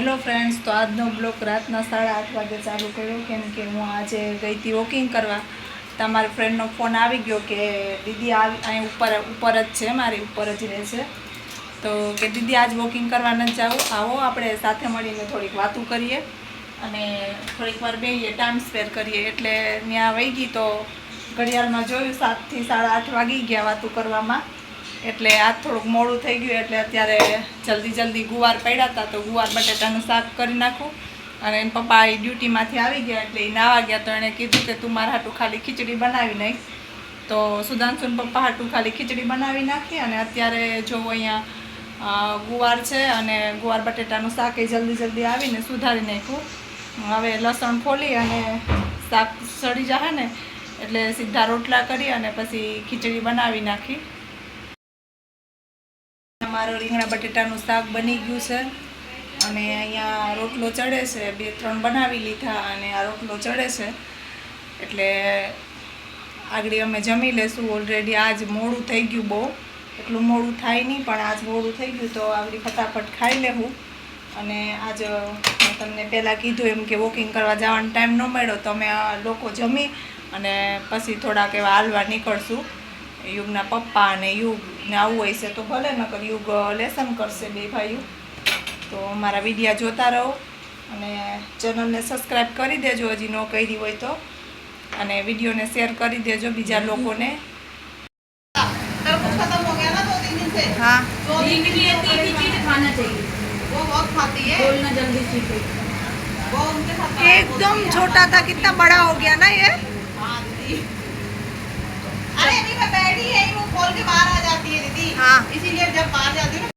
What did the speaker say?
Hello friends, તો આજનો blog રાતના 8:30 વાગે ચાલુ કર્યો કેમ કે હું આજે ગઈ હતી વોકિંગ કરવા. તમારા ફ્રેન્ડનો ફોન આવી ગયો કે દીદી અહીં ઉપર જ છે, મારી ઉપર જ રહે છે. તો કે દીદી આજ વોકિંગ કરવા ન જાવું, આવો આપણે સાથે મળીને થોડીક વાતું કરીએ અને થોડીક વાર બેસીએ, ટાઈમ સ્પેર કરીએ. એટલે ત્યાં વહી ગઈ તો ઘડિયાળમાં જોયું 7 થી 8:30 વાગી ગયા વાતું કરવામાં. એટલે આજ થોડુંક મોડું થઈ ગયું એટલે અત્યારે જલ્દી ગુવાર પડ્યા હતા તો ગુવાર બટેટાનું શાક કરી નાખું. અને એના પપ્પા એ ડ્યુટીમાંથી આવી ગયા એટલે એ નાવા ગયા તો એણે કીધું કે તું મારા હાટું ખાલી ખીચડી બનાવી નાખ. તો સુધાંશુન પપ્પા હાટું ખાલી ખીચડી બનાવી નાખી. અને અત્યારે જો અહીંયા ગુવાર છે અને ગુવાર બટેટાનું શાક એ જલ્દી આવીને સુધારી નાખ્યું. હવે લસણ ફોલી અને શાક સડી જાય ને એટલે સીધા રોટલા કરી અને પછી ખીચડી બનાવી નાખી. મારો રીંગણા બટેટાનું શાક બની ગયું છે અને અહીંયા રોટલો ચડે છે. 2-3 બનાવી લીધા અને આ રોટલો ચડે છે એટલે આગળ અમે જમી લેશું. ઓલરેડી આજ મોડું થઈ ગયું, બહુ એટલું મોડું થાય નહીં પણ આજ મોડું થઈ ગયું તો આગળ ફટાફટ ખાઈ લેવું. અને આજ મેં તમને પહેલાં કીધું એમ કે વોકિંગ કરવા જવાનો ટાઈમ ન મળ્યો તો અમે લોકો જમી અને પછી થોડાક એવા હાલવા નીકળશું. યુગના પપ્પા અને યુગને આવવું હોય છે તો ભલે, નકર યુગ લેસન કરશે બે ભાઈઓ. તો મારા વિડીયા જોતા રહો અને ચેનલને સબસ્ક્રાઈબ કરી દેજો હજી ન કરી હોય તો, અને વિડીયોને શેર કરી દેજો બીજા લોકોને. हाँ, एकदम छोटा था, कितना बड़ा हो गया ना ये. अरे अभी मैं बैठी है, वो खोल के बाहर आ जाती है दीदी. हाँ, इसीलिए जब बाहर जाती हूँ